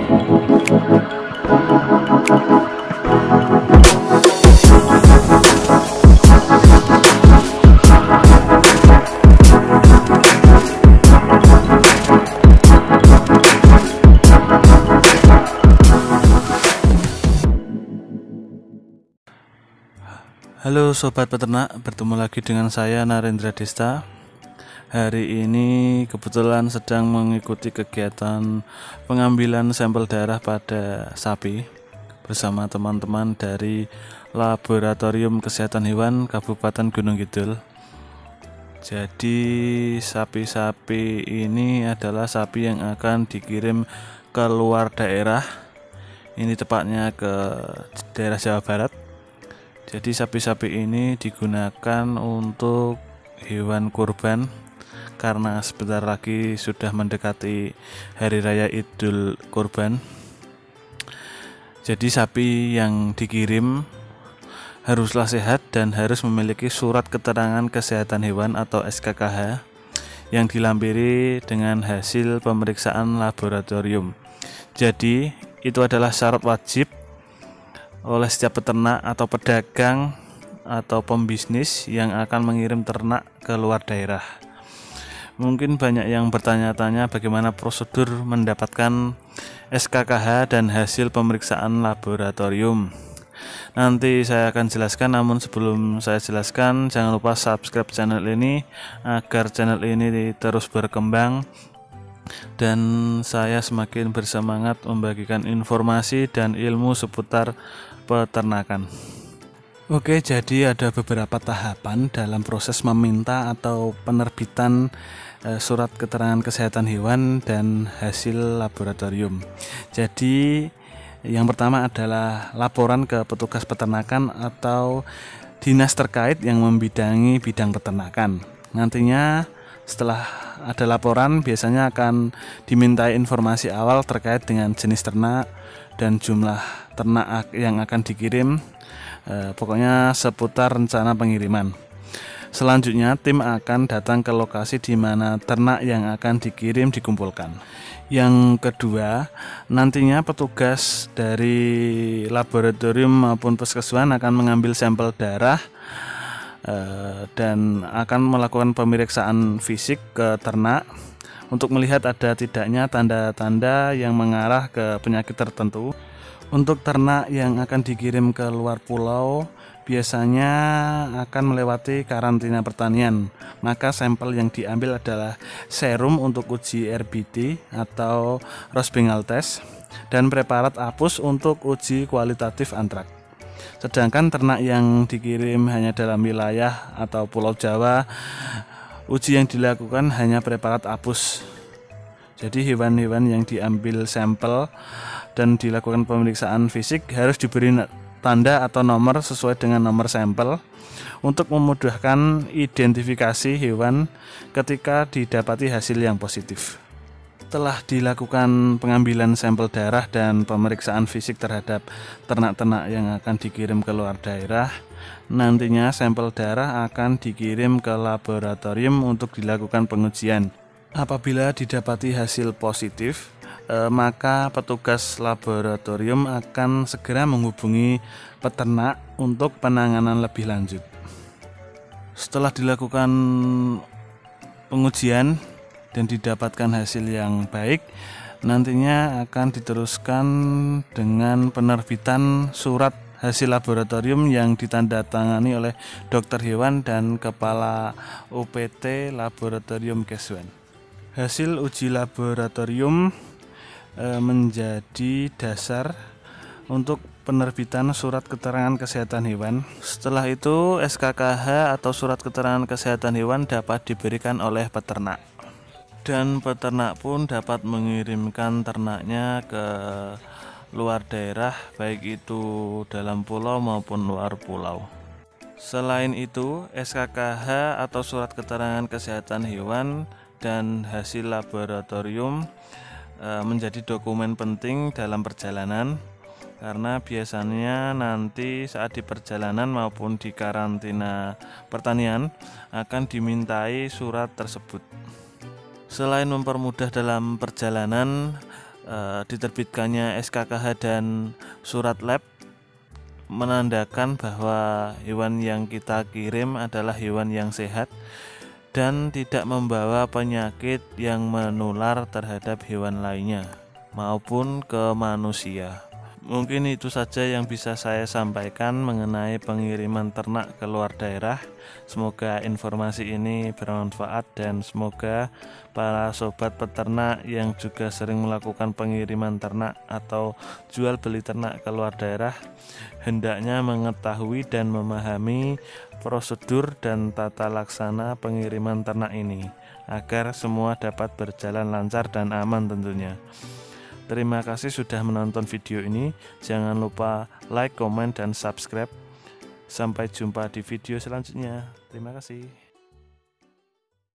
Halo Sobat Peternak, bertemu lagi dengan saya Narendra Desta. Hari ini kebetulan sedang mengikuti kegiatan pengambilan sampel darah pada sapi bersama teman-teman dari Laboratorium Kesehatan Hewan Kabupaten Gunung Kidul. Jadi sapi-sapi ini adalah sapi yang akan dikirim ke luar daerah. Ini tepatnya ke daerah Jawa Barat. Jadi sapi-sapi ini digunakan untuk hewan kurban karena sebentar lagi sudah mendekati Hari Raya Idul Kurban. Jadi sapi yang dikirim haruslah sehat dan harus memiliki surat keterangan kesehatan hewan atau SKKH yang dilampiri dengan hasil pemeriksaan laboratorium. Jadi itu adalah syarat wajib oleh setiap peternak atau pedagang atau pembisnis yang akan mengirim ternak ke luar daerah. Mungkin banyak yang bertanya-tanya bagaimana prosedur mendapatkan SKKH dan hasil pemeriksaan laboratorium. Nanti saya akan jelaskan, namun sebelum saya jelaskan jangan lupa subscribe channel ini agar channel ini terus berkembang dan saya semakin bersemangat membagikan informasi dan ilmu seputar peternakan. Oke, jadi ada beberapa tahapan dalam proses meminta atau penerbitan surat keterangan kesehatan hewan dan hasil laboratorium. Jadi yang pertama adalah laporan ke petugas peternakan atau dinas terkait yang membidangi bidang peternakan. Nantinya setelah ada laporan biasanya akan dimintai informasi awal terkait dengan jenis ternak dan jumlah ternak yang akan dikirim, pokoknya seputar rencana pengiriman. Selanjutnya tim akan datang ke lokasi di mana ternak yang akan dikirim dikumpulkan. Yang kedua, nantinya petugas dari laboratorium maupun puskesmas akan mengambil sampel darah dan akan melakukan pemeriksaan fisik ke ternak untuk melihat ada tidaknya tanda-tanda yang mengarah ke penyakit tertentu. Untuk ternak yang akan dikirim ke luar pulau biasanya akan melewati karantina pertanian, maka sampel yang diambil adalah serum untuk uji RBT atau Ross Bengal test dan preparat apus untuk uji kualitatif antrak. Sedangkan ternak yang dikirim hanya dalam wilayah atau Pulau Jawa, uji yang dilakukan hanya preparat apus. Jadi hewan-hewan yang diambil sampel dan dilakukan pemeriksaan fisik harus diberi tanda atau nomor sesuai dengan nomor sampel untuk memudahkan identifikasi hewan ketika didapati hasil yang positif. Setelah dilakukan pengambilan sampel darah dan pemeriksaan fisik terhadap ternak-ternak yang akan dikirim ke luar daerah, nantinya sampel darah akan dikirim ke laboratorium untuk dilakukan pengujian. Apabila didapati hasil positif, maka petugas laboratorium akan segera menghubungi peternak untuk penanganan lebih lanjut. Setelah dilakukan pengujian dan didapatkan hasil yang baik, nantinya akan diteruskan dengan penerbitan surat hasil laboratorium yang ditandatangani oleh dokter hewan dan kepala UPT Laboratorium Keswan. Hasil uji laboratorium menjadi dasar untuk penerbitan surat keterangan kesehatan hewan. Setelah itu SKKH atau surat keterangan kesehatan hewan dapat diberikan oleh peternak. Dan peternak pun dapat mengirimkan ternaknya ke luar daerah, baik itu dalam pulau maupun luar pulau. Selain itu, SKKH atau surat keterangan kesehatan hewan dan hasil laboratorium menjadi dokumen penting dalam perjalanan, karena biasanya nanti saat di perjalanan maupun di karantina pertanian akan dimintai surat tersebut. Selain mempermudah dalam perjalanan, diterbitkannya SKKH dan surat lab menandakan bahwa hewan yang kita kirim adalah hewan yang sehat dan tidak membawa penyakit yang menular terhadap hewan lainnya maupun ke manusia. Mungkin itu saja yang bisa saya sampaikan mengenai pengiriman ternak ke luar daerah. Semoga informasi ini bermanfaat dan semoga para sobat peternak yang juga sering melakukan pengiriman ternak atau jual beli ternak ke luar daerah hendaknya mengetahui dan memahami prosedur dan tata laksana pengiriman ternak ini agar semua dapat berjalan lancar dan aman tentunya. Terima kasih sudah menonton video ini. Jangan lupa like, komen, dan subscribe. Sampai jumpa di video selanjutnya. Terima kasih.